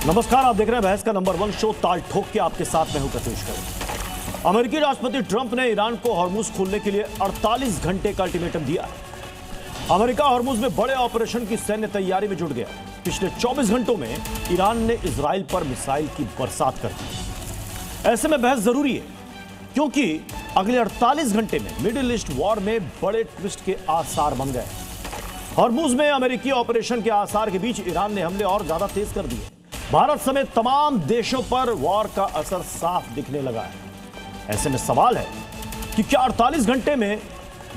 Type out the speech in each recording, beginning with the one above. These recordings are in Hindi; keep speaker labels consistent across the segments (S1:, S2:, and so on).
S1: नमस्कार, आप देख रहे हैं बहस का नंबर 1 शो ताल ठोक के। आपके साथ मैं हूं कशिश कर। अमेरिकी राष्ट्रपति ट्रंप ने ईरान को हॉर्मुज खोलने के लिए 48 घंटे का अल्टीमेटम दिया है। अमेरिका हॉर्मुज में बड़े ऑपरेशन की सैन्य तैयारी में जुट गया। पिछले 24 घंटों में ईरान ने इजराइल पर मिसाइल की बरसात कर दी। ऐसे में बहस जरूरी है क्योंकि अगले 48 घंटे में मिडिल ईस्ट वॉर में बड़े ट्विस्ट के आसार बन गए। हॉर्मुज में अमेरिकी ऑपरेशन के आसार के बीच ईरान ने हमले और ज्यादा तेज कर दिए। भारत समेत तमाम देशों पर वॉर का असर साफ दिखने लगा है। ऐसे में सवाल है कि क्या 48 घंटे में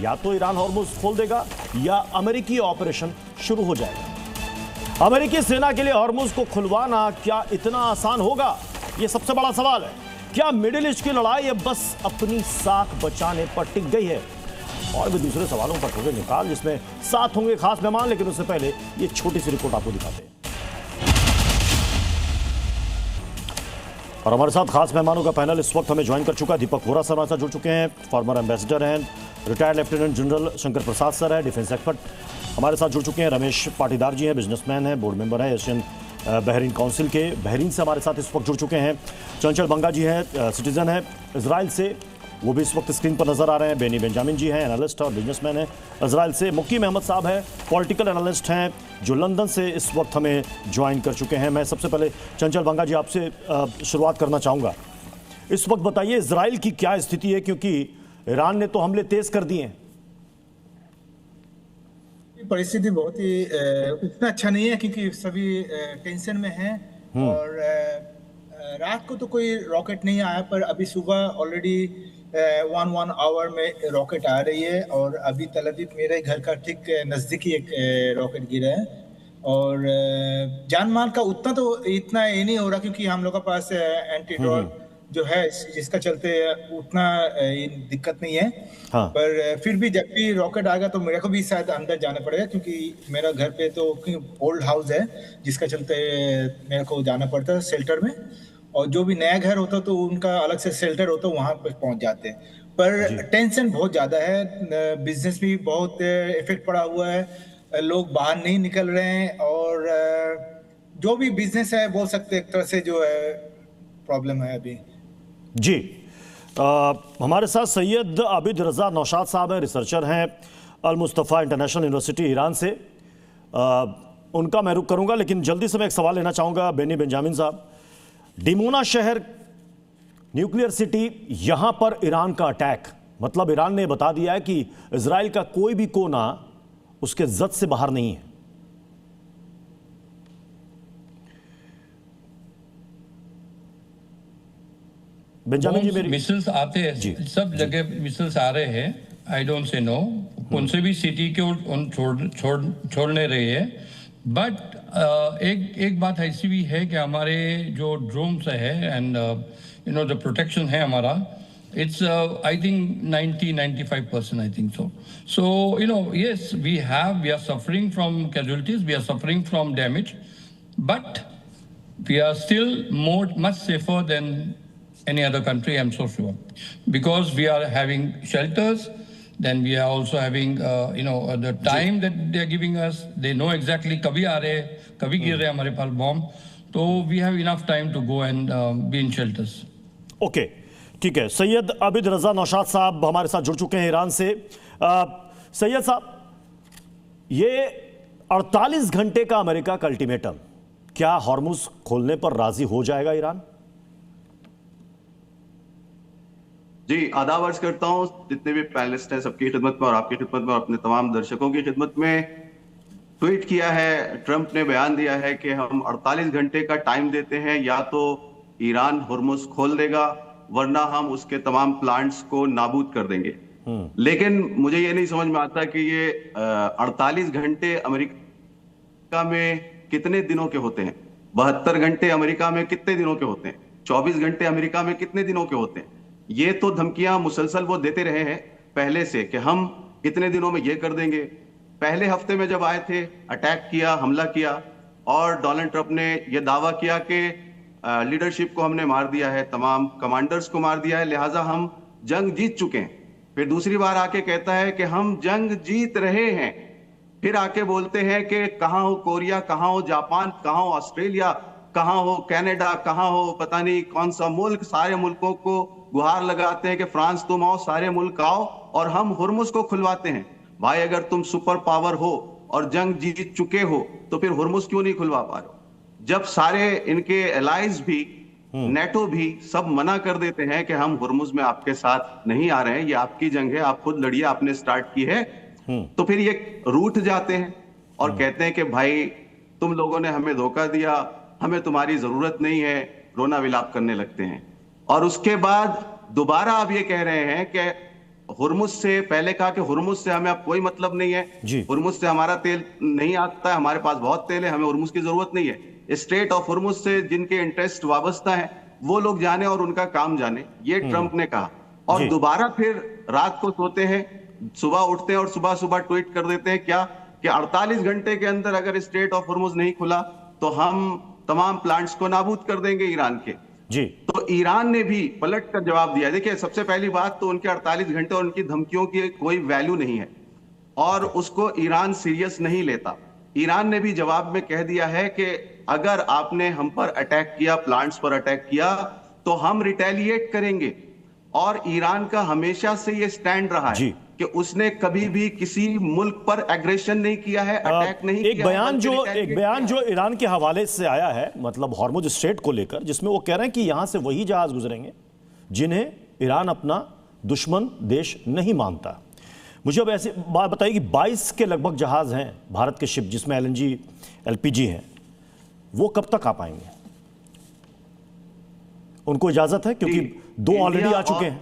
S1: या तो ईरान हॉर्मुज खोल देगा या अमेरिकी ऑपरेशन शुरू हो जाएगा। अमेरिकी सेना के लिए हॉर्मुज को खुलवाना क्या इतना आसान होगा? यह सबसे बड़ा सवाल है। क्या मिडिल ईस्ट की लड़ाई अब बस अपनी साख बचाने पर टिक गई है? और भी दूसरे सवालों पर ठोके निकाल जिसमें साथ होंगे खास मेहमान, लेकिन उससे पहले ये छोटी सी रिपोर्ट आपको दिखाते हैं। और हमारे साथ खास मेहमानों का पैनल इस वक्त हमें ज्वाइन कर चुका है। दीपक वोरा सर हमारे साथ जुड़ चुके हैं, फॉर्मर एम्बेसडर हैं। Retired lieutenant general Shankar Prasad sir है, डिफेंस एक्सपर्ट हमारे साथ जुड़ चुके हैं। रमेश पाटीदार जी हैं, बिजनेसमैन हैं, बोर्ड मेंबर हैं एशियन बहरीन काउंसिल के। बहरीन से हमारे साथ इस वक्त जुड़ चुके हैं। चंचल बंगा जी हैं, सिटीजन हैं इजराइल से, वो भी इस वक्त स्क्रीन पर नजर आ रहे हैं। बेनी बेंजामिन जी हैं, एनालिस्ट और बिजनेसमैन हैं इजराइल से। मुकीम अहमद साहब हैं, पॉलिटिकल एनालिस्ट हैं, जो लंदन से इस वक्त हमें ज्वाइन कर चुके हैं। मैं सबसे पहले चंचल बंगा जी आपसे शुरुआत करना चाहूँगा। इस वक्त बताइए इजराइल की क्या स्थिति है, क्योंकि ईरान ने तो हमले तेज कर दिए हैं।
S2: परिस्थिति बहुत ही उतना अच्छा नहीं है क्योंकि सभी टेंशन में हैं। और रात को तो कोई रॉकेट नहीं आया, पर अभी सुबह ऑलरेडी 1 आवर में रॉकेट आ रही है। और अभी तल अवीव मेरे घर का ठीक नज़दीकी एक रॉकेट गिरा है। और जान माल का इतना ये नहीं हो रहा क्योंकि हम लोग के पास एंटी ड्रोन जो है, जिसका चलते उतना दिक्कत नहीं है। हाँ। पर फिर भी जब भी रॉकेट आएगा तो मेरे को भी शायद अंदर जाना पड़ेगा क्योंकि मेरा घर पे तो ओल्ड हाउस है, जिसका चलते मेरे को जाना पड़ता है शेल्टर में। और जो भी नया घर होता तो उनका अलग से शेल्टर होता, वहां पर पहुंच जाते हैं। पर टेंशन बहुत ज्यादा है, बिजनेस भी बहुत इफेक्ट पड़ा हुआ है, लोग बाहर नहीं निकल रहे हैं। और जो भी बिजनेस है बोल सकते एक तरह से जो है प्रॉब्लम है अभी।
S1: जी हमारे साथ सैयद आबिद रजा नौशाद साहब हैं, रिसर्चर हैं अल मुस्तफ़ा इंटरनेशनल यूनिवर्सिटी ईरान से। उनका मैं रुख करूंगा, लेकिन जल्दी से मैं एक सवाल लेना चाहूँगा बेनी बेंजामिन साहब। डिमोना शहर न्यूक्लियर सिटी, यहां पर ईरान का अटैक, मतलब ईरान ने बता दिया है कि इजराइल का कोई भी कोना उसके जद से बाहर नहीं है। बेंजामिन जी, मेरी
S3: मिसाइल्स आते हैं, सब जगह मिसाइल्स आ रहे हैं। आई डोंट से नो, उनसे भी सिटी को छोड़ने रहे हैं। बट एक बात ऐसी भी है कि हमारे जो ड्रोन्स है एंड द प्रोटेक्शन है हमारा, it's I think 90-95% I think so yes, we are suffering from casualties, we are suffering from damage, but we are still much safer than any other country, I'm so sure, because we are having shelters. Then we are also having the time that they are giving us. They know exactly कभी आ रहे, कभी गिर रहे हमारे पास बॉम्ब, तो we have enough time to go and be in shelters.
S1: Okay, ठीक है। सैयद आबिद रजा नौशाद साहब हमारे साथ जुड़ चुके हैं ईरान से। सैयद साहब, ये 48 घंटे का अमेरिका का अल्टीमेटम, क्या हॉर्मुज खोलने पर राजी हो जाएगा ईरान?
S4: जी, आदाब अर्ज करता हूं जितने भी पैनलिस्ट हैं सबकी खिदमत में और आपकी खिदमत में और अपने तमाम दर्शकों की खिदमत में। ट्वीट किया है, ट्रंप ने बयान दिया है कि हम 48 घंटे का टाइम देते हैं, या तो ईरान हॉर्मुज खोल देगा वरना हम उसके तमाम प्लांट्स को नाबूद कर देंगे। लेकिन मुझे ये नहीं समझ में आता कि ये 48 घंटे अमेरिका में कितने दिनों के होते हैं, 72 घंटे अमेरिका में कितने दिनों के होते हैं, 24 घंटे अमेरिका में कितने दिनों के होते हैं। ये तो धमकियां मुसलसल वो देते रहे हैं पहले से कि हम इतने दिनों में ये कर देंगे। पहले हफ्ते में जब आए थे, अटैक किया, हमला किया, और डोनाल्ड ट्रंप ने यह दावा किया कि लीडरशिप को हमने मार दिया है, तमाम कमांडर्स को मार दिया है, लिहाजा हम जंग जीत चुके हैं। फिर दूसरी बार आके कहता है कि हम जंग जीत रहे हैं। फिर आके बोलते हैं कि कहां हो कोरिया, कहां हो जापान, कहां हो ऑस्ट्रेलिया, कहाँ हो, कनाडा कहाँ हो, पता नहीं कौन सा मुल्क, सारे मुल्कों को गुहार लगाते हैं कि फ्रांस तुम आओ, सारे मुल्क आओ और हम हुर्मुज को खुलवाते हैं। भाई अगर तुम सुपर पावर हो और जंग जीत चुके हो तो फिर हुर्मुज क्यों नहीं खुलवा पा रहे हो? जब सारे इनके एलाइज भी, नेटो भी सब मना कर देते हैं कि हम हुर्मुज में आपके साथ नहीं आ रहे हैं, ये आपकी जंग है, आप खुद लड़िए, आपने स्टार्ट की है, तो फिर ये रूठ जाते हैं और कहते हैं कि भाई तुम लोगों ने हमें धोखा दिया, हमें तुम्हारी जरूरत नहीं है, रोना विलाप करने लगते हैं। और उसके बाद दोबारा आप ये कह रहे हैं कि हुर्मुज से, पहले कहा कि हुर्मुज से हमें अब कोई मतलब नहीं है, हुर्मुज से हमारा तेल नहीं आता है, हमारे पास बहुत तेल है, हमें हुर्मुज की जरूरत नहीं है। स्टेट ऑफ हुर्मुज से जिनके इंटरेस्ट वाबस्ता है वो लोग जाने और उनका काम जाने, ये ट्रंप ने कहा। और दोबारा फिर रात को सोते हैं, सुबह उठते हैं और सुबह सुबह ट्वीट कर देते हैं क्या कि 48 घंटे के अंदर अगर स्टेट ऑफ हुर्मुज नहीं खुला तो हम तमाम प्लांट्स को नाबूद कर देंगे ईरान के।
S1: जी।
S4: तो ईरान ने भी पलट कर जवाब दिया। देखिए, सबसे पहली बात तो उनके 48 घंटे और उनकी धमकियों की कोई वैल्यू नहीं है और उसको ईरान सीरियस नहीं लेता। ईरान ने भी जवाब में कह दिया है कि अगर आपने हम पर अटैक किया, प्लांट्स पर अटैक किया, तो हम रिटेलिएट करेंगे। और ईरान का हमेशा से ये स्टैंड रहा है कि उसने कभी भी किसी मुल्क पर एग्रेशन नहीं किया है, अटैक नहीं
S1: एक
S4: किया
S1: बयान एक बयान जो ईरान के हवाले से आया है, मतलब हॉर्मुज स्ट्रेट को लेकर, जिसमें वो कह रहे हैं कि यहां से वही जहाज गुजरेंगे जिन्हें ईरान अपना दुश्मन देश नहीं मानता। मुझे अब ऐसी बात बताइए कि 22 के लगभग जहाज हैं भारत के शिप जिसमें LNG LPG हैं, वो कब तक आ पाएंगे? उनको इजाजत है क्योंकि 2 ऑलरेडी आ चुके हैं।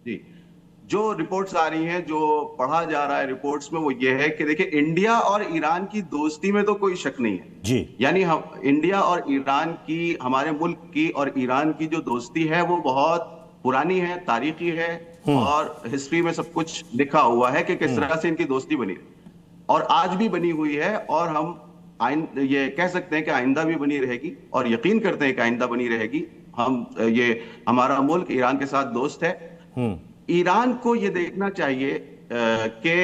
S4: जी, जो रिपोर्ट्स आ रही हैं, जो पढ़ा जा रहा है रिपोर्ट्स में, वो ये है कि देखिए, इंडिया और ईरान की दोस्ती में तो कोई शक नहीं है
S1: जी।
S4: यानी हम इंडिया और ईरान की, हमारे मुल्क की और ईरान की जो दोस्ती है वो बहुत पुरानी है, तारीखी है और हिस्ट्री में सब कुछ लिखा हुआ है कि किस तरह से इनकी दोस्ती बनी और आज भी बनी हुई है। और हम ये कह सकते हैं कि आइंदा भी बनी रहेगी और यकीन करते हैं कि आइंदा बनी रहेगी। हम ये हमारा मुल्क ईरान के साथ दोस्त है। ईरान को ये देखना चाहिए कि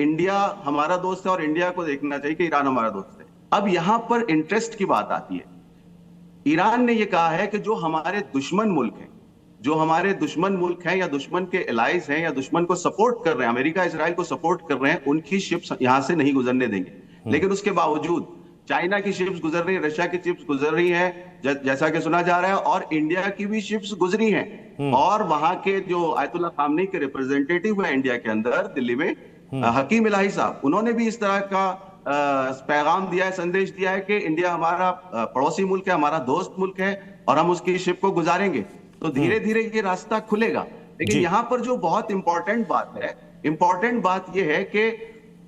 S4: इंडिया हमारा दोस्त है और इंडिया को देखना चाहिए कि ईरान हमारा दोस्त है। अब यहां पर इंटरेस्ट की बात आती है। ईरान ने यह कहा है कि जो हमारे दुश्मन मुल्क हैं, जो हमारे दुश्मन मुल्क हैं या दुश्मन के एलाइज हैं या दुश्मन को सपोर्ट कर रहे हैं, अमेरिका इजराइल को सपोर्ट कर रहे हैं, उनकी शिप्स यहां से नहीं गुजरने देंगे। लेकिन उसके बावजूद चाइना की शिप्स गुजर रही है, रशिया की शिप्स गुजर रही है, जैसा कि सुना जा रहा है, और इंडिया की भी शिप्स गुजरी हैं। और वहां के जो आयतुल्ला खामनी के रिप्रेजेंटेटिव है इंडिया के अंदर दिल्ली में, हकीम इलाही साहब, उन्होंने भी इस तरह का पैगाम दिया है, संदेश दिया है कि इंडिया हमारा पड़ोसी मुल्क है, हमारा दोस्त मुल्क है और हम उसकी शिप को गुजारेंगे। तो धीरे धीरे ये रास्ता खुलेगा। लेकिन यहां पर जो बहुत इंपॉर्टेंट बात है, इंपॉर्टेंट बात यह है कि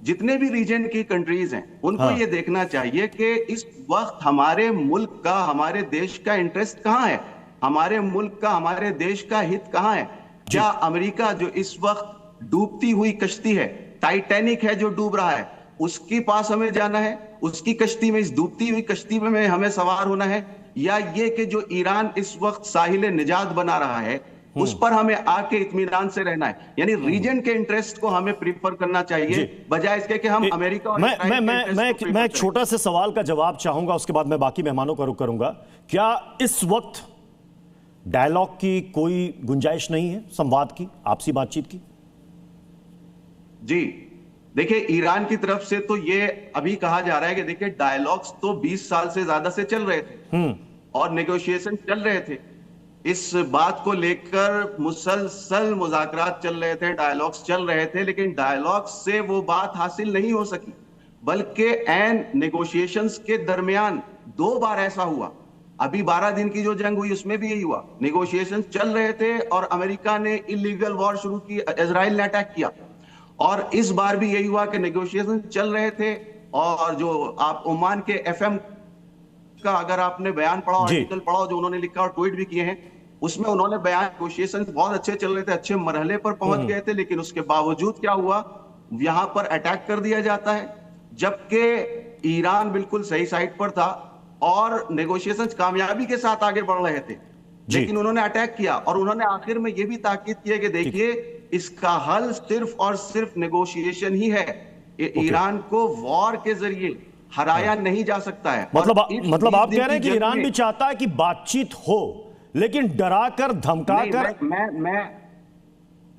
S4: जितने भी रीजन की कंट्रीज हैं उनको ये देखना चाहिए कि इस वक्त हमारे मुल्क का, हमारे देश का इंटरेस्ट कहां है, हमारे मुल्क का, हमारे देश का हित कहां है। क्या अमेरिका जो इस वक्त डूबती हुई कश्ती है, टाइटैनिक है जो डूब रहा है, उसके पास हमें जाना है, उसकी कश्ती में, इस डूबती हुई कश्ती में हमें सवार होना है, या ये कि जो ईरान इस वक्त साहिल निजात बना रहा है उस पर हमें आके इत्मीनान से रहना है। यानी रीजन के इंटरेस्ट को हमें प्रीफर करना चाहिए बजाय इसके कि हम अमेरिका और
S1: मैं एक छोटा सा सवाल का जवाब चाहूंगा, उसके बाद मैं बाकी मेहमानों का रुख करूंगा। क्या इस वक्त डायलॉग की कोई गुंजाइश नहीं है, संवाद की, आपसी बातचीत की?
S4: जी देखिए, ईरान की तरफ से तो ये अभी कहा जा रहा है कि देखिए, डायलॉग्स तो 20 साल से ज्यादा से चल रहे थे और नेगोशिएशन चल रहे थे। इस बात को लेकर मुसलसल मुज़ाकरात चल रहे थे, डायलॉग्स चल रहे थे, लेकिन डायलॉग्स से वो बात हासिल नहीं हो सकी, बल्कि एन नेगोशिएशंस के दरमियान 2 बार ऐसा हुआ। अभी 12 दिन की जो जंग हुई उसमें भी यही हुआ, नेगोशिएशंस चल रहे थे और अमेरिका ने इलीगल वॉर शुरू की, इजराइल ने अटैक किया। और इस बार भी यही हुआ कि नेगोशिएशन चल रहे थे। और जो आप ओमान के FM का अगर आपने बयान पढ़ा, आर्टिकल पढ़ा जो उन्होंने लिखा और ट्वीट भी किए हैं, उसमें उन्होंने बयान, नेगोशिएशन बहुत अच्छे चल रहे थे, अच्छे मरहले पर पहुंच गए थे, लेकिन उसके बावजूद क्या हुआ, यहां पर अटैक कर दिया जाता है, जबकि ईरान बिल्कुल सही साइड पर था और नेगोशिएशन कामयाबी के साथ आगे बढ़ रहे थे, लेकिन उन्होंने अटैक किया। और उन्होंने आखिर में यह भी ताकीद किया कि देखिए, इसका हल सिर्फ और सिर्फ नेगोशिएशन ही है। ईरान को वॉर के जरिए हराया नहीं जा सकता है।
S1: मतलब
S4: और इस
S1: मतलब
S4: 20
S1: आप
S4: दिन
S1: कह रहे हैं
S4: की
S1: कि
S4: जंग
S1: ईरान
S4: में-
S1: भी चाहता है कि बातचीत हो, लेकिन डरा कर धमका कर।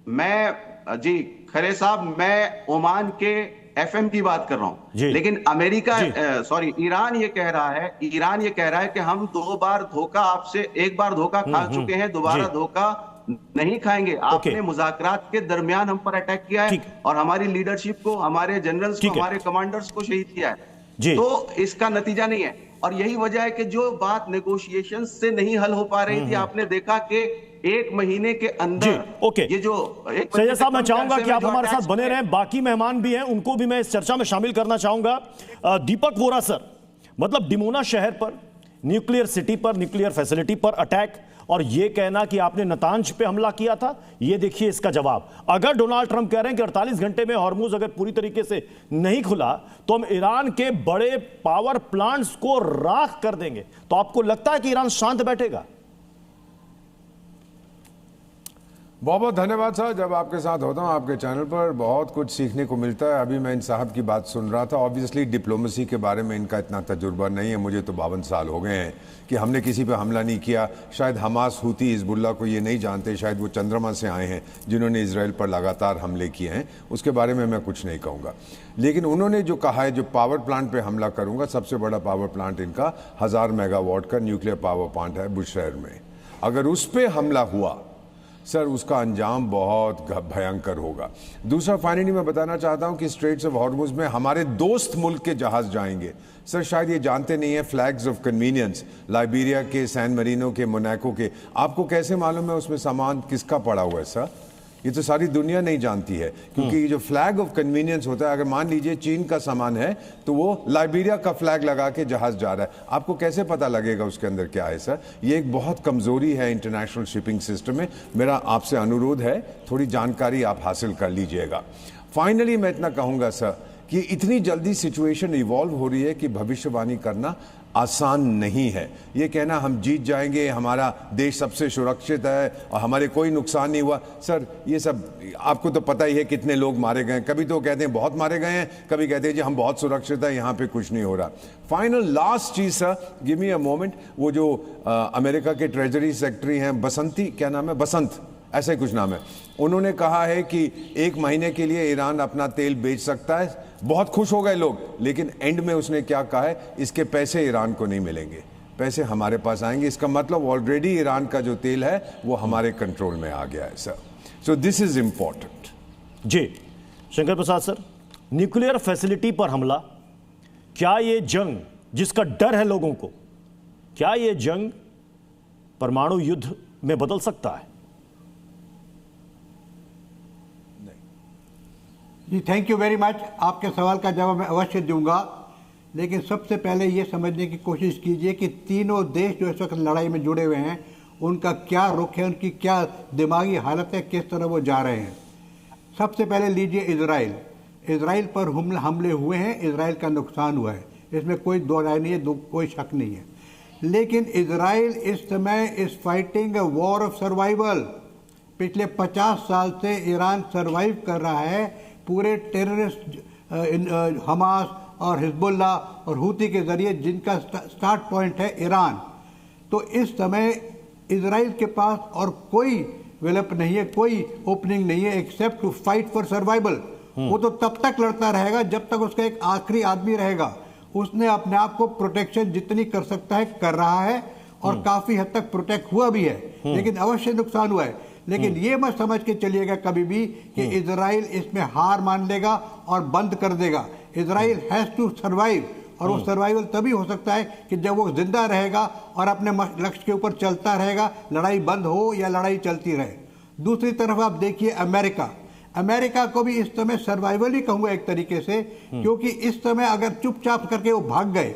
S4: मैं जी खरे साहब, मैं ओमान के एफएम की बात कर रहा
S1: जी।
S4: हूं, लेकिन अमेरिका
S1: जी।
S4: सॉरी ईरान ये कह रहा है कि हम 2 बार धोखा आपसे, 1 बार धोखा खा चुके हैं, दोबारा
S1: जी।
S4: धोखा नहीं खाएंगे।
S1: ओके।
S4: आपने मुज़ाकरात के दरमियान हम पर अटैक किया है
S1: ठीक।
S4: और हमारी लीडरशिप को, हमारे जनरल्स को,
S1: ठीक है।
S4: हमारे कमांडर्स को शहीद किया है।
S1: जी।
S4: तो इसका नतीजा नहीं है, और यही वजह है कि जो बात नेगोशिएशन से नहीं हल हो पा रही थी, आपने देखा कि 1 महीने के
S1: जी।
S4: अंदर
S1: ओके,
S4: ये जो
S1: सैयद साहब, मैं चाहूंगा कि आप हमारे साथ
S4: अटैक्स
S1: बने
S4: हुए,
S1: रहें। बाकी मेहमान भी हैं, उनको भी मैं इस चर्चा में शामिल करना चाहूंगा। दीपक वोरा सर, मतलब डिमोना शहर पर, न्यूक्लियर सिटी पर, न्यूक्लियर फैसिलिटी पर अटैक, और यह कहना कि आपने नतांज पे हमला किया था, यह देखिए इसका जवाब। अगर डोनाल्ड ट्रंप कह रहे हैं कि 48 घंटे में हॉर्मुज अगर पूरी तरीके से नहीं खुला तो हम ईरान के बड़े पावर प्लांट्स को राख कर देंगे, तो आपको लगता है कि ईरान शांत बैठेगा?
S5: बहुत बहुत धन्यवाद सर। जब आपके साथ होता हूँ आपके चैनल पर बहुत कुछ सीखने को मिलता है। अभी मैं इन साहब की बात सुन रहा था। ऑब्वियसली डिप्लोमेसी के बारे में इनका इतना तजुर्बा नहीं है। मुझे तो 52 साल हो गए हैं कि हमने किसी पे हमला नहीं किया। शायद हमास, हूती, हिजबुल्लाह को ये नहीं जानते, शायद वो चंद्रमा से आए हैं जिन्होंने इसराइल पर लगातार हमले किए हैं। उसके बारे में मैं कुछ नहीं कहूँगा, लेकिन उन्होंने जो कहा है, जो पावर प्लांट पे हमला करूँगा, सबसे बड़ा पावर प्लांट इनका 1000 मेगावाट का न्यूक्लियर पावर प्लांट है बुशहर में। अगर उस पर हमला हुआ सर, उसका अंजाम बहुत भयंकर होगा। दूसरा, फाइनली मैं बताना चाहता हूं कि स्ट्रेट्स ऑफ हॉर्मुज में हमारे दोस्त मुल्क के जहाज जाएंगे। सर शायद ये जानते नहीं है, फ्लैग्स ऑफ कन्वीनियंस, लाइबेरिया के, सैन मरीनो के, मोनाको के। आपको कैसे मालूम है उसमें सामान किसका पड़ा हुआ है सर? ये तो सारी दुनिया नहीं जानती है, क्योंकि ये जो फ्लैग ऑफ कन्वीनियंस होता है, अगर मान लीजिए चीन का सामान है तो वो लाइबेरिया का फ्लैग लगा के जहाज जा रहा है, आपको कैसे पता लगेगा उसके अंदर क्या है सर? ये एक बहुत कमजोरी है इंटरनेशनल शिपिंग सिस्टम में। मेरा आपसे अनुरोध है, थोड़ी जानकारी आप हासिल कर लीजिएगा। फाइनली मैं इतना कहूंगा सर कि इतनी जल्दी सिचुएशन इवॉल्व हो रही है कि भविष्यवाणी करना आसान नहीं है। ये कहना हम जीत जाएंगे, हमारा देश सबसे सुरक्षित है और हमारे कोई नुकसान नहीं हुआ, सर ये सब आपको तो पता ही है कितने लोग मारे गए। कभी तो कहते हैं बहुत मारे गए हैं, कभी कहते हैं जी हम बहुत सुरक्षित है, यहाँ पे कुछ नहीं हो रहा। फाइनल लास्ट चीज sir, give me a moment, वो जो अमेरिका के ट्रेजरी सेक्रेटरी हैं, बसंती, क्या नाम है, बसंत, ऐसा ही कुछ नाम है, उन्होंने कहा है कि 1 महीने के लिए ईरान अपना तेल बेच सकता है। बहुत खुश हो गए लोग, लेकिन एंड में उसने क्या कहा है, इसके पैसे ईरान को नहीं मिलेंगे, पैसे हमारे पास आएंगे। इसका मतलब ऑलरेडी ईरान का जो तेल है वो हमारे कंट्रोल में आ गया है sir. So this is important.
S1: जी Shankar Prasad sir, nuclear facility पर हमला, क्या ये जंग जिसका डर है लोगों को, क्या ये जंग परमाणु युद्ध में बदल सकता है?
S6: जी थैंक यू वेरी मच। आपके सवाल का जवाब मैं अवश्य दूंगा, लेकिन सबसे पहले ये समझने की कोशिश कीजिए कि तीनों देश जो इस वक्त लड़ाई में जुड़े हुए हैं उनका क्या रुख है, उनकी क्या दिमागी हालत है, किस तरह वो जा रहे हैं। सबसे पहले लीजिए इजराइल। इजराइल पर हमले हुए हैं, इजराइल का नुकसान हुआ है, इसमें कोई दो राय नहीं है, कोई शक नहीं है। लेकिन इजराइल इस समय is fighting a war of survival. पिछले 50 साल से ईरान सर्वाइव कर रहा है पूरे टेररिस्ट हमास और हिजबुल्ला और हूती के जरिए, जिनका स्टार्ट पॉइंट है ईरान। तो इस समय इजराइल के पास और कोई विकल्प नहीं है, कोई ओपनिंग नहीं है except to fight for survival. वो तो तब तक लड़ता रहेगा जब तक उसका एक आखिरी आदमी रहेगा। उसने अपने आप को प्रोटेक्शन जितनी कर सकता है कर रहा है और काफी हद तक प्रोटेक्ट हुआ भी है, लेकिन अवश्य नुकसान हुआ है। लेकिन ये मत समझ के चलिएगा कभी भी कि इजराइल इसमें हार मान लेगा और बंद कर देगा। इजराइल हैज टू सर्वाइव, और वो सर्वाइवल तभी हो सकता है कि जब वो जिंदा रहेगा और अपने लक्ष्य के ऊपर चलता रहेगा, लड़ाई बंद हो या लड़ाई चलती रहे। दूसरी तरफ आप देखिए अमेरिका। अमेरिका को भी इस समय सर्वाइवल ही कहूंगा एक तरीके से, क्योंकि इस समय अगर चुपचाप करके वो भाग गए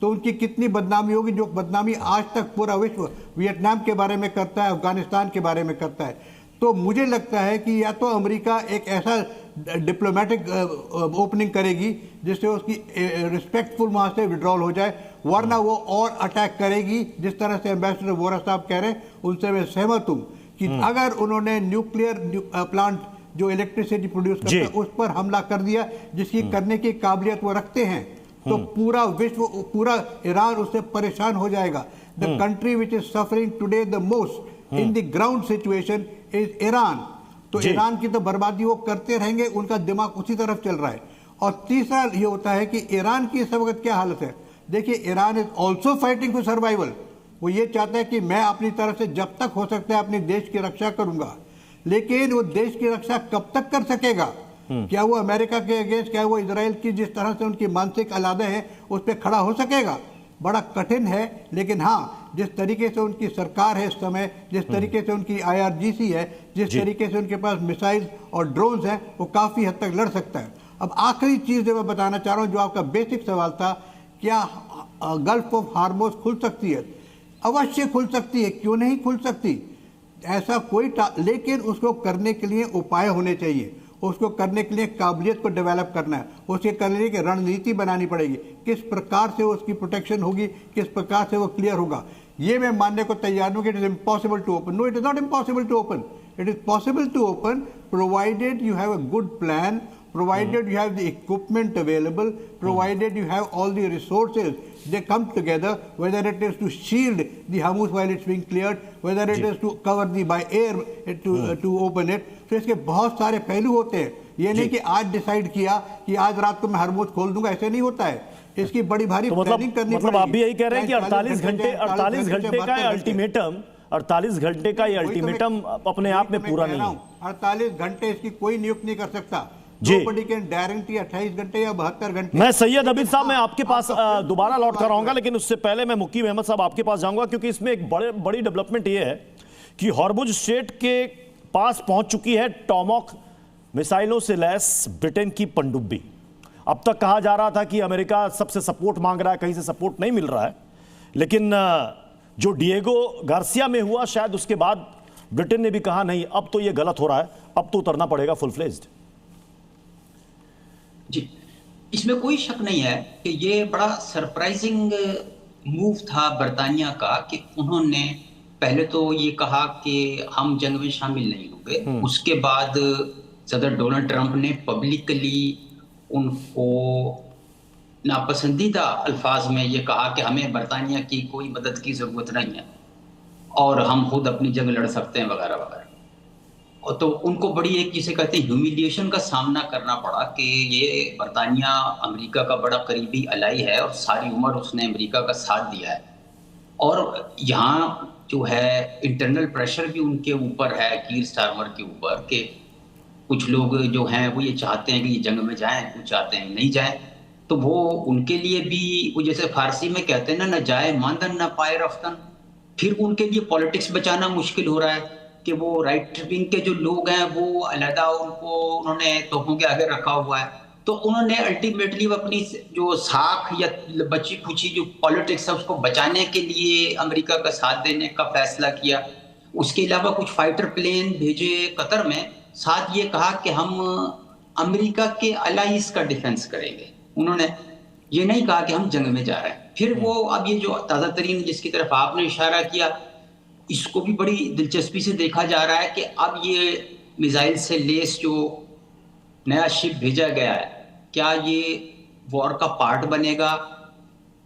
S6: तो उनकी कितनी बदनामी होगी, जो बदनामी आज तक पूरा विश्व वियतनाम के बारे में करता है, अफगानिस्तान के बारे में करता है। तो मुझे लगता है कि या तो अमेरिका एक ऐसा डिप्लोमेटिक ओपनिंग करेगी जिससे उसकी रिस्पेक्टफुल वहां से विड्रॉल हो जाए, वरना वो और अटैक करेगी। जिस तरह से एम्बेसडर वोरा साहब कह रहे हैं उनसे मैं सहमत हूं कि अगर उन्होंने न्यूक्लियर प्लांट जो इलेक्ट्रिसिटी प्रोड्यूस करता है उस पर हमला कर दिया, जिसकी करने की काबिलियत वो रखते हैं, तो पूरा विश्व, पूरा ईरान उससे परेशान हो जाएगा। The country which is suffering today the most in the ground situation is Iran. तो ईरान की तो बर्बादी वो करते रहेंगे, उनका दिमाग उसी तरफ चल रहा है। और तीसरा ये होता है कि ईरान की इस वक्त क्या हालत है। देखिए, Iran is also fighting for survival. वो ये चाहता है कि मैं अपनी तरफ से जब तक हो सकता है अपने देश की रक्षा करूंगा, लेकिन वो देश की रक्षा कब तक कर सकेगा? क्या वो अमेरिका के अगेंस्ट, क्या वो इजराइल की जिस तरह से उनकी मानसिक अलादे हैं उस पर खड़ा हो सकेगा? बड़ा कठिन है। लेकिन हाँ, जिस तरीके से उनकी सरकार है इस समय, जिस तरीके से उनकी IRGC है, जिस तरीके से उनके पास मिसाइल और ड्रोन्स हैं, वो काफ़ी हद तक लड़ सकता है। अब आखिरी चीज़ जो मैं बताना चाह रहा हूँ, जो आपका बेसिक सवाल था, क्या गल्फ ऑफ हार्मोज खुल सकती है? अवश्य खुल सकती है, क्यों नहीं खुल सकती? ऐसा कोई लेकिन उसको करने के लिए उपाय होने चाहिए, उसको करने के लिए काबिलियत को डेवलप करना है, उसके करने की रणनीति बनानी पड़ेगी, किस प्रकार से उसकी प्रोटेक्शन होगी, किस प्रकार से वो क्लियर होगा। ये मैं मानने को तैयार हूँ कि it is impossible to open. No, it is not impossible to open. It is possible to open provided you have a good plan, provided you have the equipment available, provided you have all the resources, they come together, whether it is to shield the Hormuz while it's being cleared, whether it is to cover the by air to open it. तो इसके बहुत सारे पहलू होते हैं। ये नहीं कि आज डिसाइड किया कि आज रात को मैं हरमोज खोल दूंगा, ऐसे नहीं होता है। इसकी बड़ी भारी प्लानिंग करनी पड़ेगी।
S1: मतलब आप भी यही कह रहे हैं कि 48 घंटे का अल्टीमेटम, 48 घंटे का ये अल्टीमेटम अपने आप में पूरा नहीं है।
S6: 48 घंटे इसकी कोई नियुक्त नहीं कर सकता। Nobody can guarantee 28 घंटे या 72 घंटे।
S1: मैं सैयद अबीद साहब, मैं आपके पास दोबारा लौट कर आऊंगा, लेकिन उससे पहले मैं मुकीम अहमद साहब आपके पास जाऊंगा, क्योंकि इसमें एक बड़ी डेवलपमेंट ये है कि हॉर्मुज स्ट्रेट के पास पहुंच चुकी है टॉमहॉक मिसाइलों से लैस ब्रिटेन की पनडुब्बी। अब तक कहा जा रहा था कि अमेरिका सबसे सपोर्ट मांग रहा है, कहीं से सपोर्ट नहीं मिल रहा है, लेकिन जो डिएगो गार्सिया में हुआ, शायद उसके बाद ब्रिटेन ने भी कहा नहीं, अब तो ये गलत हो रहा है, अब तो उतरना पड़ेगा फुल फ्लेज्ड।
S7: जी, इसमें कोई शक नहीं है कि ये बड़ा सरप्राइजिंग मूव था बर्तानिया का कि उन्होंने पहले तो ये कहा कि हम जंग में शामिल नहीं होंगे। उसके बाद सदर डोनाल्ड ट्रंप ने पब्लिकली उनको नापसंदीदा अल्फाज में ये कहा कि हमें बर्तानिया की कोई मदद की जरूरत नहीं है और हम खुद अपनी जंग लड़ सकते हैं वगैरह वगैरह। और तो उनको बड़ी एक जिसे कहते हैं ह्यूमिलिएशन का सामना करना पड़ा कि ये बर्तानिया अमेरिका का बड़ा करीबी अलाई है और सारी उम्र उसने अमेरिका का साथ दिया है। और यहाँ जो है इंटरनल प्रेशर भी उनके ऊपर है, कीर स्टारमर के ऊपर, कि कुछ लोग जो हैं वो ये चाहते हैं कि ये जंग में जाएं, कुछ चाहते हैं नहीं जाएं। तो वो उनके लिए भी, वो जैसे फारसी में कहते हैं ना जाए मांदन ना पाए रफ्तन, फिर उनके लिए पॉलिटिक्स बचाना मुश्किल हो रहा है कि वो राइट विंग के जो लोग हैं वो अलहदा उनको उन्होंने तोपों के आगे रखा हुआ है। तो उन्होंने अल्टीमेटली अपनी जो साख या बची खुची जो पॉलिटिक्स है उसको बचाने के लिए अमेरिका का साथ देने का फैसला किया। उसके अलावा कुछ फाइटर प्लेन भेजे कतर में, साथ ये कहा कि हम अमेरिका के अलाइज का डिफेंस करेंगे। उन्होंने ये नहीं कहा कि हम जंग में जा रहे हैं। फिर वो अब ये जो ताज़ा तरीन जिसकी तरफ आपने इशारा किया, इसको भी बड़ी दिलचस्पी से देखा जा रहा है कि अब ये मिसाइल से लेस जो नया शिप भेजा गया है, क्या ये वॉर का पार्ट बनेगा,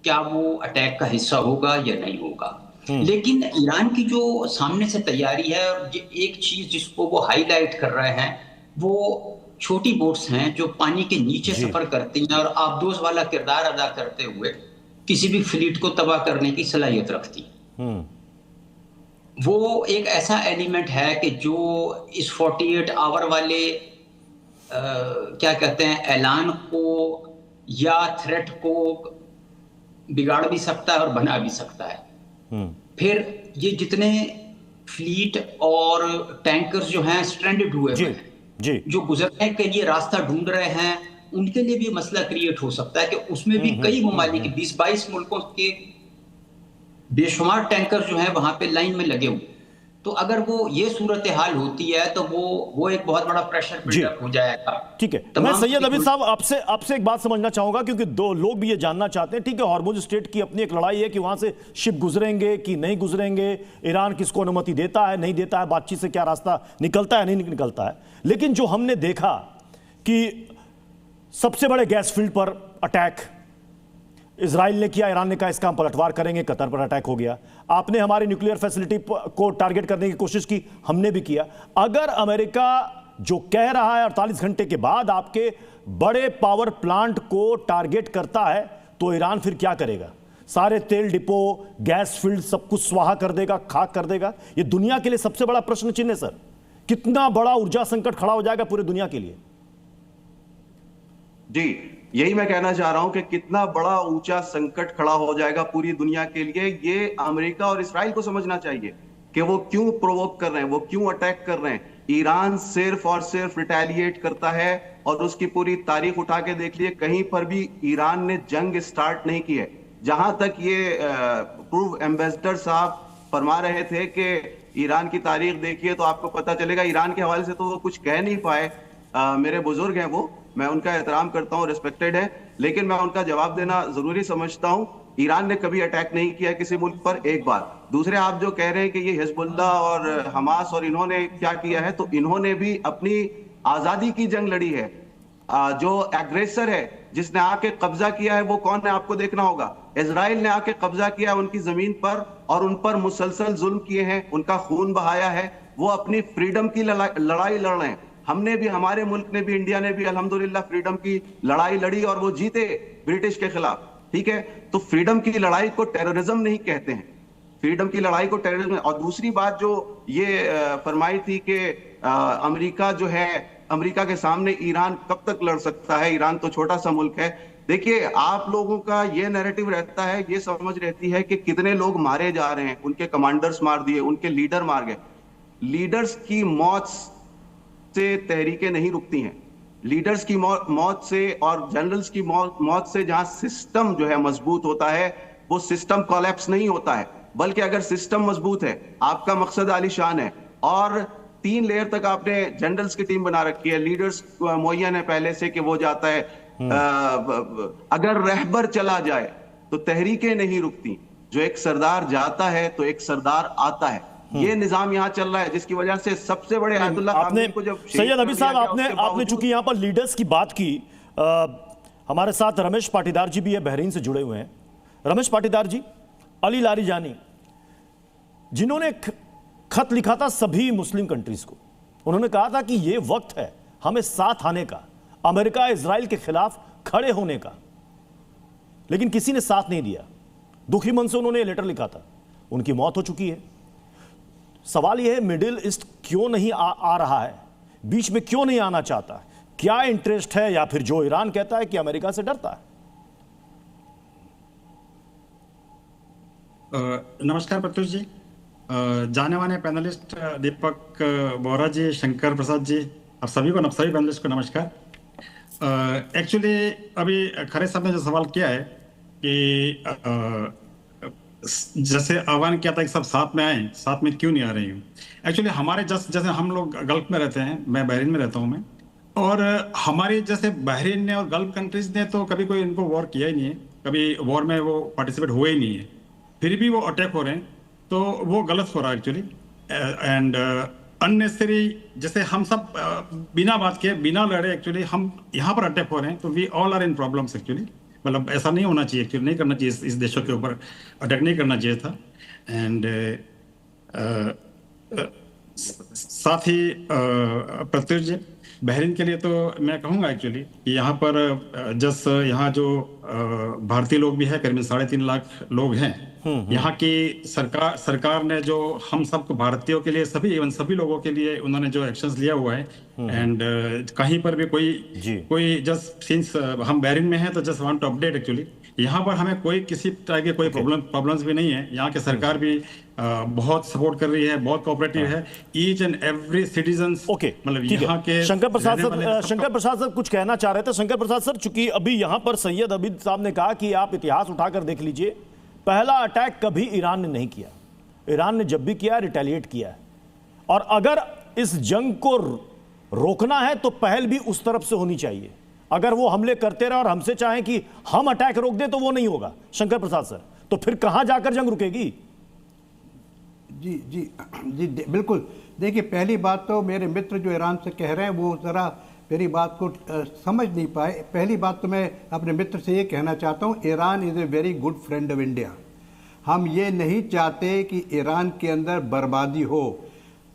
S7: क्या वो अटैक का हिस्सा होगा या नहीं होगा। लेकिन ईरान की जो सामने से तैयारी है, और एक चीज जिसको वो हाईलाइट कर रहे हैं, वो छोटी बोट्स हैं जो पानी के नीचे सफर करती हैं और आबदोज वाला किरदार अदा करते हुए किसी भी फ्लीट को तबाह करने की सलाहियत रखती है। वो एक ऐसा एलिमेंट है कि जो इस 48 आवर वाले क्या कहते हैं ऐलान को या थ्रेट को बिगाड़ भी सकता है और बना भी सकता है। फिर ये जितने फ्लीट और टैंकर्स जो हैं स्ट्रैंडेड हुए हैं, जो गुजरने के लिए रास्ता ढूंढ रहे हैं, उनके लिए भी मसला क्रिएट हो सकता है कि उसमें भी कई ममालिक 20-22 मुल्कों के बेशुमार टैंकर जो हैं वहां पे लाइन में लगे हुए। तो अगर वो ये सूरत हाल होती है तो वो एक बहुत बड़ा प्रेशर बिल्डअप हो जाएगा।
S1: ठीक है, मैं सैयद अबीद साहब आपसे एक बात समझना चाहूंगा, क्योंकि दो लोग भी ये जानना चाहते हैं। ठीक है, हॉर्मुज स्ट्रेट की अपनी एक लड़ाई है कि वहां से शिप गुजरेंगे कि नहीं गुजरेंगे, ईरान किसको अनुमति देता है नहीं देता है, बातचीत से क्या रास्ता निकलता है नहीं निकलता है। लेकिन जो हमने देखा कि सबसे बड़े गैस फील्ड पर अटैक, इजराइल ने किया, ईरान ने कहा इसका हम पलटवार करेंगे, कतर पर अटैक हो गया। आपने हमारी न्यूक्लियर फैसिलिटी को टारगेट करने की कोशिश की, हमने भी किया। अगर अमेरिका जो कह रहा है 48 घंटे के बाद आपके बड़े पावर प्लांट को टारगेट करता है, तो ईरान फिर क्या करेगा? सारे तेल डिपो, गैस फील्ड सब कुछ स्वाहा कर देगा, खाक कर देगा? ये दुनिया के लिए सबसे बड़ा प्रश्न चिन्ह है सर। कितना बड़ा ऊर्जा संकट खड़ा हो जाएगा पूरे दुनिया के लिए?
S4: जी, यही मैं कहना चाह रहा हूं कि कितना बड़ा ऊंचा संकट खड़ा हो जाएगा पूरी दुनिया के लिए। ये अमेरिका और इस्राइल को समझना चाहिए कि वो क्यों प्रोवोक कर रहे हैं, वो क्यों अटैक कर रहे हैं। ईरान सिर्फ और सिर्फ रिटेलिएट करता है, और उसकी पूरी तारीख उठा के देख लिए, कहीं पर भी ईरान ने जंग स्टार्ट नहीं की है। जहां तक ये पूर्व एम्बेसडर साहब फरमा रहे थे कि ईरान की तारीख देखिए तो आपको पता चलेगा, ईरान के हवाले से तो वो कुछ कह नहीं पाए। मेरे बुजुर्ग हैं वो, मैं उनका एहतराम करता हूं, रिस्पेक्टेड है, लेकिन मैं उनका जवाब देना जरूरी समझता हूं। ईरान ने कभी अटैक नहीं किया किसी मुल्क पर, एक बात। दूसरे, आप जो कह रहे हैं कि ये हिजबुल्लाह और हमास और इन्होंने क्या किया है, तो इन्होंने भी अपनी आजादी की जंग लड़ी है। जो एग्रेसर है, जिसने आके कब्जा किया है, वो कौन है आपको देखना होगा। इजराइल ने आके कब्जा किया है उनकी जमीन पर और उन पर मुसलसल जुल्म किए हैं, उनका खून बहाया है। वो अपनी फ्रीडम की लड़ाई लड़ रहे हैं। हमने भी, हमारे मुल्क ने भी, इंडिया ने भी अल्हम्दुलिल्लाह फ्रीडम की लड़ाई लड़ी और वो जीते ब्रिटिश के खिलाफ। ठीक है, तो फ्रीडम की लड़ाई को टेररिज्म नहीं कहते हैं, फ्रीडम की लड़ाई को टेररिज्म। और दूसरी बात जो ये फरमाई थी कि अमेरिका जो है, अमेरिका के सामने ईरान कब तक लड़ सकता है, ईरान तो छोटा सा मुल्क है। देखिए, आप लोगों का ये नैरेटिव रहता है, ये समझ रहती है कि कितने लोग मारे जा रहे हैं, उनके कमांडर्स मार दिए, उनके लीडर मार गए। लीडर्स की मौत से तहरीकें नहीं रुकती हैं। लीडर्स की मौत से और जनरल्स की मौत से जहां सिस्टम जो है मजबूत होता है, वो सिस्टम कोलैप्स नहीं होता है, बल्कि अगर सिस्टम मजबूत है, आपका मकसद आलीशान है, और 3 लेयर तक आपने जनरल्स की टीम बना रखी है, लीडर्स मुअय्यन है पहले से कि वो जाता है, अगर रहबर चला जाए तो तहरीकें नहीं रुकती। जो एक सरदार जाता है तो एक सरदार आता है। ये निजाम यहाँ चल रहा है, जिसकी वजह से सबसे बड़े आयतुल्लाह
S1: आपने
S4: को जब
S1: सैयद अभी साहब आपने चूंकि यहाँ पर लीडर्स की बात की, हमारे साथ रमेश पाटीदार जी भी है, बहरीन से जुड़े हुए हैं। रमेश पाटीदार जी, अली लारीजानी जिन्होंने खत लिखा था सभी मुस्लिम कंट्रीज को, उन्होंने कहा था कि ये वक्त है हमें साथ आने का, अमेरिका इजराइल के खिलाफ खड़े होने का, लेकिन किसी ने साथ नहीं दिया। दुखी मन से उन्होंने ये लेटर लिखा था। उनकी मौत हो चुकी है। सवाल यह है, मिडिल ईस्ट क्यों नहीं आ रहा है, बीच में क्यों नहीं आना चाहता? क्या इंटरेस्ट है, या फिर जो ईरान कहता है कि अमेरिका से डरता है?
S8: नमस्कार प्रत्युष जी, जाने माने पैनलिस्ट दीपक बोहरा जी, शंकर प्रसाद जी, और सभी पैनलिस्ट को नमस्कार। एक्चुअली अभी खरे साहब ने जो सवाल किया है कि जैसे आह्वान किया था कि सब साथ में आए, साथ में क्यों नहीं आ रही हूँ। एक्चुअली हमारे जैसे हम लोग गल्फ में रहते हैं, मैं बहरीन में रहता हूँ मैं, और हमारे जैसे बहरीन ने और गल्फ कंट्रीज ने तो कभी कोई इनको वॉर किया ही नहीं है, कभी वॉर में वो पार्टिसिपेट हुए ही नहीं है, फिर भी वो अटैक हो रहे हैं, तो वो गलत हो रहा है एक्चुअली। एंड अननेसेसरी, जैसे हम सब बिना बात किए, बिना लड़े एक्चुअली हम यहाँ पर अटैक हो रहे हैं, तो we all are in problems actually. मतलब ऐसा नहीं होना चाहिए एक्चुअली, नहीं करना चाहिए, इस देशों के ऊपर अटैक नहीं करना चाहिए था। एंड साथ ही प्रत्युष जी, बहरीन के लिए तो मैं कहूँगा एक्चुअली कि यहाँ पर यहाँ जो भारतीय लोग भी है, करीबन 3.5 लाख लोग हैं। यहाँ की सरकार ने जो हम सबको, भारतीयों के लिए, सभी लोगों के लिए उन्होंने जो एक्शंस लिया हुआ है, एंड कहीं पर भी कोई जस्ट सिंस हम बहरीन में हैं तो just want to update actually, यहाँ पर हमें कोई किसी तरह के कोई प्रॉब्लम्स भी नहीं है। यहाँ के सरकार भी बहुत सपोर्ट कर रही है, बहुत कोऑपरेटिव है, ईच एंड एवरी सिटीजन। मतलब यहाँ के
S1: शंकर प्रसाद सर कुछ कहना चाह रहे थे। शंकर प्रसाद सर, चूंकि अभी यहाँ पर सैयद अबीद साहब ने कहा कि आप इतिहास उठाकर देख लीजिए, पहला अटैक कभी ईरान ने नहीं किया। ईरान ने जब भी किया रिटेलिएट किया है, और अगर इस जंग को रोकना है तो पहल भी उस तरफ से होनी चाहिए। अगर वो हमले करते रहे और हमसे चाहें कि हम अटैक रोक दें तो वो नहीं होगा शंकर प्रसाद सर, तो फिर कहां जाकर जंग रुकेगी?
S6: जी जी जी बिल्कुल। देखिए, पहली बात तो मेरे मित्र जो ईरान से कह रहे हैं वो ज़रा मेरी बात को समझ नहीं पाए। पहली बात तो मैं अपने मित्र से ये कहना चाहता हूँ, Iran is a very good friend of India. हम ये नहीं चाहते कि ईरान के अंदर बर्बादी हो।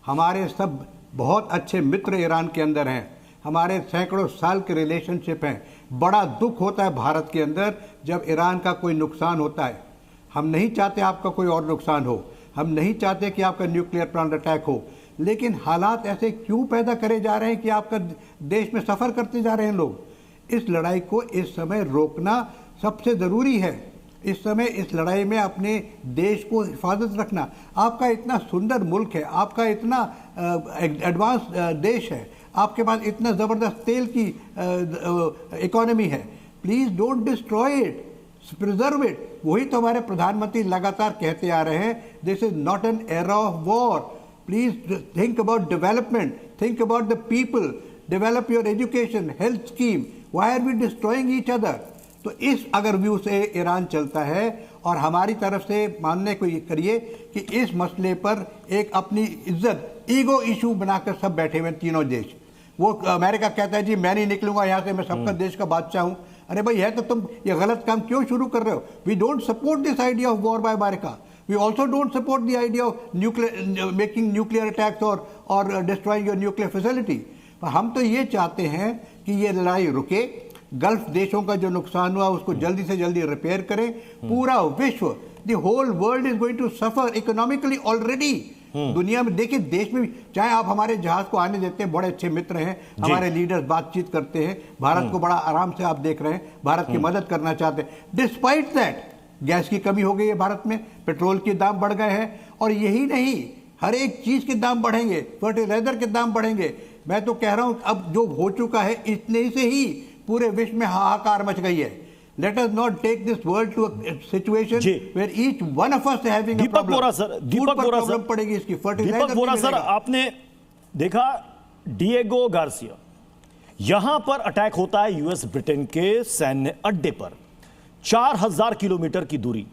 S6: हमारे सब बहुत अच्छे मित्र ईरान के अंदर हैं, हमारे सैकड़ों साल के रिलेशनशिप हैं। बड़ा दुख होता है भारत के अंदर जब ईरान का कोई नुकसान होता है। हम नहीं चाहते आपका कोई और नुकसान हो, हम नहीं चाहते कि आपका न्यूक्लियर प्लांट अटैक हो, लेकिन हालात ऐसे क्यों पैदा करे जा रहे हैं कि आपका देश में सफ़र करते जा रहे हैं लोग। इस लड़ाई को इस समय रोकना सबसे ज़रूरी है। इस समय इस लड़ाई में अपने देश को हिफाजत रखना। आपका इतना सुंदर मुल्क है, आपका इतना एडवांस देश है, आपके पास इतना ज़बरदस्त तेल की इकोनॉमी है। Please don't destroy it, preserve it. वही तो हमारे प्रधानमंत्री लगातार कहते आ रहे हैं, this is not an era of war. Please think about development, think about the people, develop your education, health scheme. Why are we destroying each other? तो इस अगर व्यू से ईरान चलता है और हमारी तरफ से मानने को ये करिए कि इस मसले पर एक अपनी इज्जत, ईगो इशू बनाकर सब बैठे हुए तीनों देश। वो अमेरिका कहता है जी मैं नहीं निकलूंगा यहाँ से, मैं सबका देश का बादशाह हूँ। अरे भाई है तो तुम ये गलत काम क्यों शुरू कर रहे हो? We don't support this idea of war by America. We also don't support the idea of making nuclear attacks और डिस्ट्रॉइंग योर न्यूक्लियर फैसिलिटी। हम तो ये चाहते हैं कि ये लड़ाई रुके, गल्फ देशों का जो नुकसान हुआ उसको जल्दी से जल्दी रिपेयर करें। पूरा विश्व, the whole world is going to suffer economically already. दुनिया में देखिए, देश में चाहे आप हमारे जहाज को आने देते हैं, बड़े अच्छे मित्र हैं हमारे लीडर्स, बातचीत करते हैं, भारत को बड़ा आराम से आप देख रहे हैं, भारत की मदद करना चाहते हैं। डिस्पाइट दैट गैस की कमी हो गई है भारत में, पेट्रोल के दाम बढ़ गए हैं, और यही नहीं हर एक चीज के दाम बढ़ेंगे, फर्टिलाइजर के दाम बढ़ेंगे। मैं तो कह रहा हूं अब जो हो चुका है इतने से ही पूरे विश्व में हाहाकार मच गई है। Let us not take this world to a situation where each one of us is having a problem.
S1: Deepak Vora sir, Deepak Vora sir,
S6: पड़ेगी इसकी,
S1: दीपक वोरा सर, आपने देखा डिएगो गार्सिया, यहां पर अटैक होता है यूएस ब्रिटेन के सैन्य अड्डे पर। 4000 किलोमीटर की दूरी,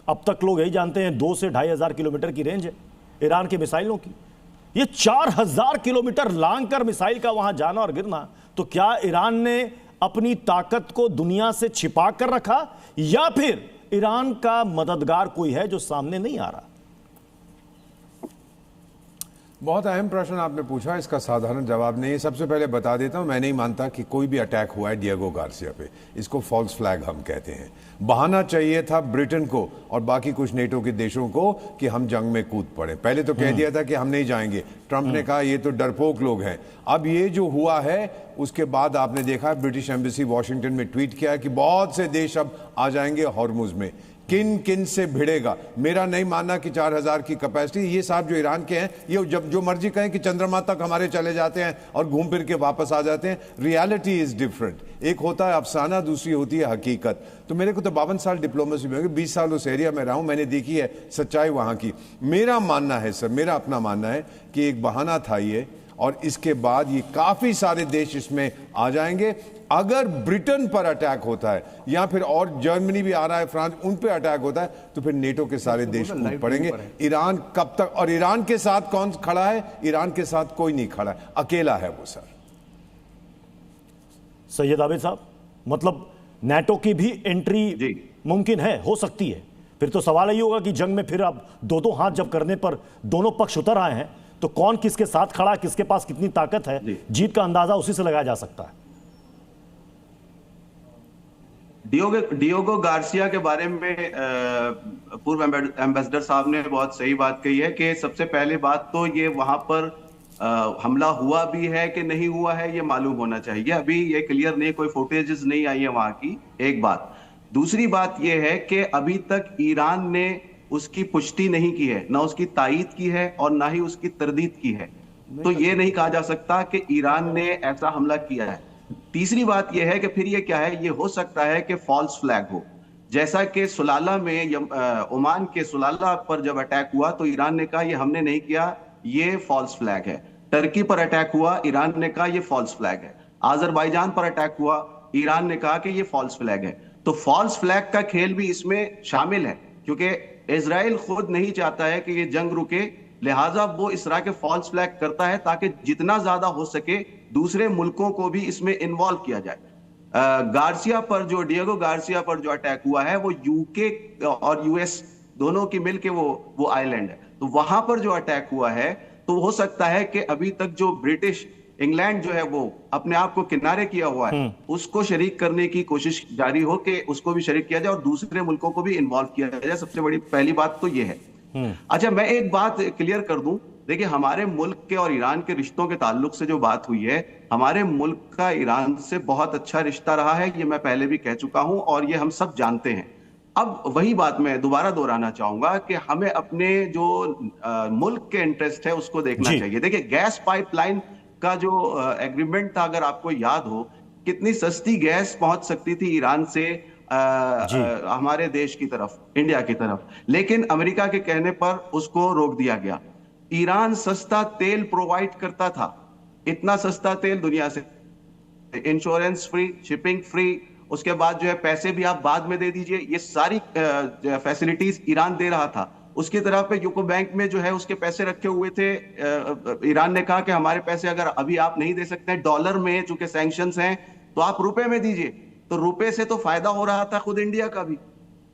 S1: अब तक लोग यही जानते हैं 2 से 2500 किलोमीटर की रेंज है ईरान के मिसाइलों की। ये 4000 किलोमीटर लांग कर मिसाइल का वहां जाना और गिरना, तो क्या ईरान ने अपनी ताकत को दुनिया से छिपा कर रखा, या फिर ईरान का मददगार कोई है जो सामने नहीं आ रहा?
S5: बहुत अहम प्रश्न आपने पूछा, इसका साधारण जवाब नहीं है। सबसे पहले बता देता हूं, मैं नहीं मानता कि कोई भी अटैक हुआ है डिएगो गार्सिया पे। इसको फॉल्स फ्लैग हम कहते हैं। बहाना चाहिए था ब्रिटेन को और बाकी कुछ नेटो के देशों को कि हम जंग में कूद पड़े। पहले तो कह दिया था कि हम नहीं जाएंगे, ट्रंप ने कहा ये तो डरपोक लोग हैं। अब ये जो हुआ है उसके बाद आपने देखा ब्रिटिश एम्बेसी वॉशिंगटन में ट्वीट किया कि बहुत से देश अब आ जाएंगे हॉर्मुज में। किन किन से भिड़ेगा? मेरा नहीं मानना कि 4000 की कैपेसिटी, ये साहब जो ईरान के हैं ये जब जो मर्जी कहें कि चंद्रमा तक हमारे चले जाते हैं और घूम फिर के वापस आ जाते हैं। Reality is different. एक होता है अफसाना, दूसरी होती है हकीकत। तो मेरे को तो 52 साल डिप्लोमेसी में हो गई, 20 साल उस एरिया में रहा हूं, मैंने देखी है सच्चाई वहां की। मेरा मानना है सर, मेरा अपना मानना है कि एक बहाना था ये, और इसके बाद ये काफी सारे देश इसमें आ जाएंगे। अगर ब्रिटेन पर अटैक होता है या फिर और जर्मनी भी आ रहा है, फ्रांस, उन पे अटैक होता है तो फिर नेटो के सारे देश कूद पड़ेंगे। ईरान कब तक? और ईरान के साथ कौन खड़ा है? ईरान के साथ कोई नहीं खड़ा है, अकेला है वो सर।
S1: सैयद आबिद साहब, मतलब नेटो की भी एंट्री मुमकिन है, हो सकती है। फिर तो सवाल यही होगा कि जंग में फिर अब दो हाथ जब करने पर दोनों पक्ष उतर आए हैं तो कौन किसके साथ खड़ा है, किसके पास कितनी ताकत है, जीत का अंदाजा उसी से लगाया जा सकता है।
S4: डिएगो गार्सिया के बारे में पूर्व एम्बेसडर साहब ने बहुत सही बात कही है कि सबसे पहले बात तो ये वहां पर हमला हुआ भी है कि नहीं हुआ है ये मालूम होना चाहिए। अभी ये क्लियर नहीं, कोई फुटेजेस नहीं आई है वहां की, एक बात। दूसरी बात ये है कि अभी तक ईरान ने उसकी पुष्टि नहीं की है, ना उसकी तायीद की है और ना ही उसकी तरदीद की है। तो ये नहीं कहा जा सकता कि ईरान ने ऐसा हमला किया है। तीसरी बात यह है कि फिर ये क्या है, ये हो सकता है कि फॉल्स फ्लैग हो, जैसा कि सुलाला में ओमान के सुलाला पर जब अटैक हुआ तो ईरान ने कहा ये हमने नहीं किया, ये फॉल्स फ्लैग है। टर्की पर अटैक हुआ, ईरान ने कहा ये फॉल्स फ्लैग है। आजरबाईजान पर अटैक हुआ, ईरान ने कहा कि ये फॉल्स फ्लैग है। तो फॉल्स फ्लैग का खेल भी इसमें शामिल है, क्योंकि इजराइल खुद नहीं चाहता है कि ये जंग रुके, लिहाजा वो इस तरह के फॉल्स फ्लैग करता है ताकि जितना ज्यादा हो सके दूसरे मुल्कों को भी इसमें इन्वॉल्व किया जाए। गार्सिया पर जो डिएगो गार्सिया पर जो अटैक हुआ है वो यूके और यूएस दोनों की मिलके वो आइलैंड है, तो वहां पर जो अटैक हुआ है तो हो सकता है कि अभी तक जो ब्रिटिश इंग्लैंड जो है वो अपने आप को किनारे किया हुआ है उसको शरीक करने की कोशिश जारी हो कि उसको भी शरीक किया जाए और दूसरे मुल्कों को भी इन्वॉल्व किया जाए। सबसे बड़ी पहली बात तो ये है। अच्छा, मैं एक बात क्लियर कर दूं, देखिए हमारे मुल्क के और ईरान के रिश्तों के ताल्लुक से जो बात हुई है, हमारे मुल्क का ईरान से बहुत अच्छा रिश्ता रहा है, ये मैं पहले भी कह चुका हूं और ये हम सब जानते हैं। अब वही बात मैं दोबारा दोहराना चाहूंगा कि हमें अपने जो मुल्क के इंटरेस्ट है उसको देखना चाहिए। देखिए गैस पाइपलाइन का जो एग्रीमेंट था, अगर आपको याद हो, कितनी सस्ती गैस पहुंच सकती थी ईरान से हमारे देश की तरफ, इंडिया की तरफ, लेकिन अमेरिका के कहने पर उसको रोक दिया गया। ईरान सस्ता तेल प्रोवाइड करता था, इतना सस्ता तेल दुनिया से, इंश्योरेंस फ्री, शिपिंग फ्री, उसके बाद जो है पैसे भी आप बाद में दे दीजिए, ये सारी फैसिलिटीज ईरान दे रहा था। उसकी तरफ पे यूको बैंक में जो है उसके पैसे रखे हुए थे। ईरान ने कहा कि हमारे पैसे अगर अभी आप नहीं दे सकते डॉलर में, चूंकि सैंक्शंस हैं, तो आप रुपए में दीजिए। तो रुपए से तो फायदा हो रहा था खुद इंडिया का भी,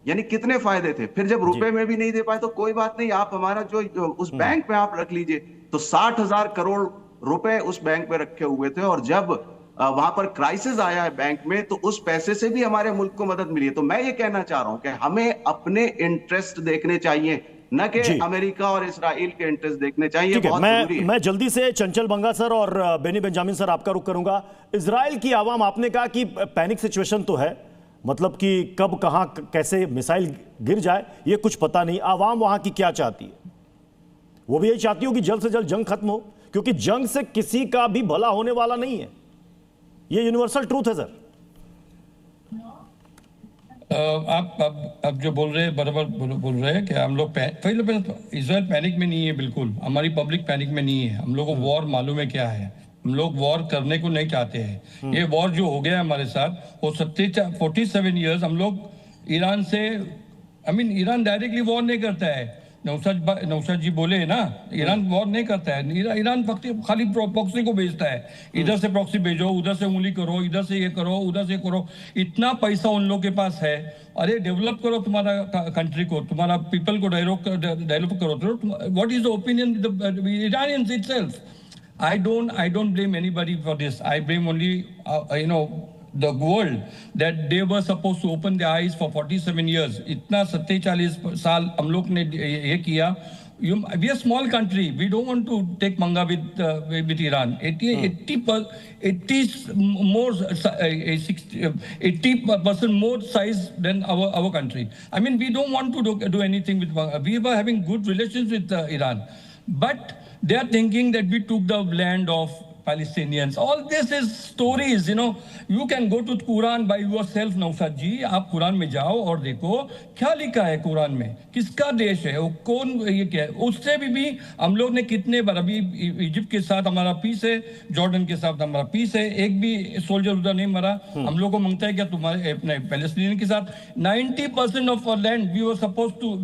S4: यानी कितने फायदे थे। फिर जब रुपए में भी नहीं दे पाए तो कोई बात नहीं, आप हमारा जो उस बैंक में आप रख लीजिए। तो 60,000 करोड़ रुपए उस बैंक में रखे हुए थे और जब वहां पर क्राइसिस आया है बैंक में तो उस पैसे से भी हमारे मुल्क को मदद मिली है। तो मैं ये कहना चाह रहा हूं कि हमें अपने इंटरेस्ट देखने चाहिए, न कि अमेरिका और इस्राइल के इंटरेस्ट देखने चाहिए। बहुत जरूरी है।
S1: मैं जल्दी से चंचल बंगा सर और बेनी बेंजामिन सर आपका रुख करूंगा। इजराइल की आवाम, आपने कहा कि पैनिक सिचुएशन तो है, मतलब कि कब कहां कैसे मिसाइल गिर जाए ये कुछ पता नहीं। आवाम वहां की क्या चाहती है? वो भी यही चाहती हो कि जल्द से जल्द जंग खत्म हो, क्योंकि जंग से किसी का भी भला होने वाला नहीं है। ये यूनिवर्सल ट्रूथ है सर।
S3: आप जो बोल रहे हैं बराबर बोल रहे हैं कि हम लोग इजराइल पैनिक में नहीं है, बिल्कुल हमारी पब्लिक पैनिक में नहीं है। हम लोग को वॉर मालूम है क्या है, हम लोग वॉर करने को नहीं चाहते हैं। ये वॉर जो हो गया हमारे साथ वो 47 ईयर्स हम लोग ईरान से, ईरान डायरेक्टली वॉर नहीं करता है। नौशाद जी बोले ना, ईरान वॉर नहीं करता है। ईरान खाली प्रॉक्सी को भेजता है, इधर से प्रॉक्सी भेजो, उधर से उंगली करो, इधर से ये करो, उधर से करो। इतना पैसा उन लोग के पास है। अरे डेवलप करो तुम्हारा कंट्री को, तुम्हारा पीपल को डेवलप करो। What is the opinion Iranians itself? I don't blame anybody for this. I blame only the world, that they were supposed to open their eyes for 47 years. इतना 47 साल हम लोग ने ये किया। We are small country. We don't want to take पंगा with Iran. 80% more size than our country. We don't want to do anything with Bangladesh. We were having good relations with Iran, but they are thinking that we took the land of Palestinians. All this is stories, You can go to Quran by yourself, Naushad ji. आप कुरान में जाओ और देखो क्या लिखा है कुरान में, किसका देश है वो, कौन ये क्या है। उससे भी हम लोग ने कितने बार, अभी इजिप्ट के साथ हमारा पीस है, जॉर्डन के साथ हमारा पीस है, एक भी सोल्जर उधर नहीं मरा। हम लोग को मांगता है क्या तुम्हारे अपने पैलेस्टीनियन के साथ 90% of our land we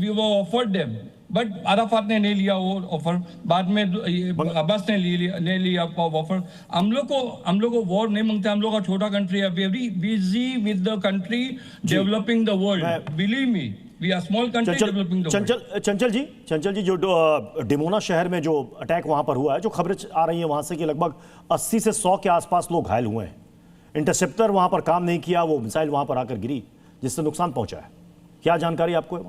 S3: were offered them, but Arafat ने नहीं लिया वो ऑफर, बाद में अब्बास ने ले लिया ऑफर। हम लोग को वॉर नहीं मांगते। हम लोग का छोटा कंट्री है, very busy with the country developing the world. Believe me, we are small country developing the world.
S1: Chanchal ji, जो डिमोना शहर में जो अटैक वहां पर हुआ है, जो खबरें आ रही हैं वहां से कि लगभग 80 से 100 के आसपास लोग घायल हुए हैं। इंटरसेप्टर वहां पर काम नहीं किया, वो मिसाइल वहां पर आकर गिरी जिससे नुकसान पहुंचा है। क्या जानकारी आपको है?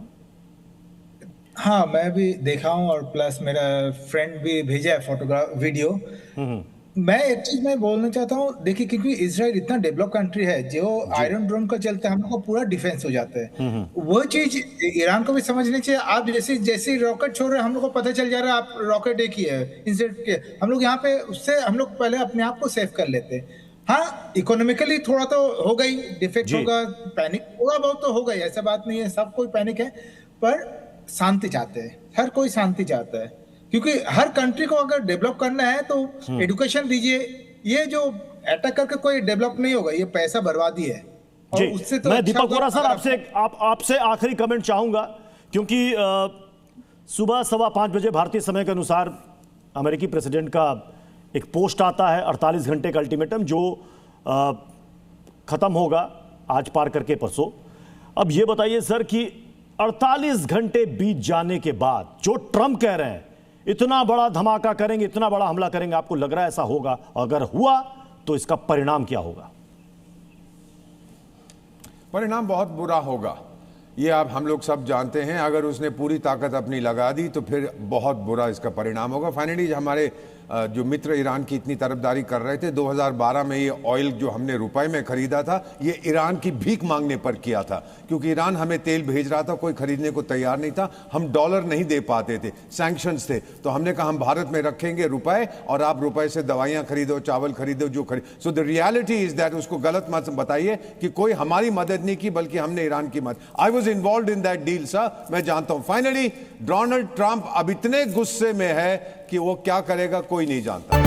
S2: हाँ, मैं भी देखा हूँ और प्लस मेरा फ्रेंड भी भेजा है फोटोग्राफ वीडियो। मैं एक चीज मैं बोलना चाहता हूँ, देखिए क्योंकि इजराइल इतना डेवलप कंट्री है, जो आयरन ड्रोन का चलते हम लोग को पूरा डिफेंस हो जाता है। वो चीज ईरान को भी समझनी चाहिए। आप जैसे रॉकेट छोड़ रहे हैं, हम लोग को पता चल जा रहा है आप रॉकेट एक ही है, इंसिडेंट के हम लोग यहाँ पे, उससे हम लोग पहले अपने आप को सेव कर लेते हैं। हाँ, इकोनॉमिकली थोड़ा तो हो गई, डिफेक्ट होगा, पैनिक थोड़ा बहुत तो हो गई, ऐसा बात नहीं है, सब कोई पैनिक है, पर शांति चाहते हैं, हर कोई शांति चाहता है। क्योंकि हर कंट्री को अगर डेवलप करना है तो एजुकेशन दीजिए। ये जो अटैक करके कोई डेवलप नहीं होगा, ये पैसा बर्बादी है। और उससे तो
S1: मैं दीपक वोरा सर आपसे आखिरी कमेंट चाहूंगा, क्योंकि सुबह 5:15 बजे भारतीय समय के अनुसार अमेरिकी प्रेसिडेंट का एक पोस्ट आता है, 48 घंटे का अल्टीमेटम जो खत्म होगा आज पार करके परसों। अब ये बताइए सर कि 48 घंटे बीत जाने के बाद जो ट्रंप कह रहे हैं इतना बड़ा धमाका करेंगे, इतना बड़ा हमला करेंगे, आपको लग रहा है ऐसा होगा? अगर हुआ तो इसका परिणाम क्या होगा?
S5: परिणाम बहुत बुरा होगा, ये आप हम लोग सब जानते हैं। अगर उसने पूरी ताकत अपनी लगा दी तो फिर बहुत बुरा इसका परिणाम होगा। फाइनली हमारे जो मित्र ईरान की इतनी तरफदारी कर रहे थे, 2012 में ये ऑयल जो हमने रुपए में खरीदा था ये ईरान की भीख मांगने पर किया था, क्योंकि ईरान हमें तेल भेज रहा था, कोई खरीदने को तैयार नहीं था, हम डॉलर नहीं दे पाते थे, सैंक्शंस थे। तो हमने कहा हम भारत में रखेंगे रुपए और आप रुपए से दवाइयां खरीदो, चावल खरीदो, जो खरीदो। So the reality is that, उसको गलत मत बताइए कि कोई हमारी मदद नहीं की, बल्कि हमने ईरान की मदद। I was involve in that deal sir, मैं जानता हूं। फाइनली डोनाल्ड ट्रंप अब इतने गुस्से में है कि वो क्या करेगा कोई नहीं जानता।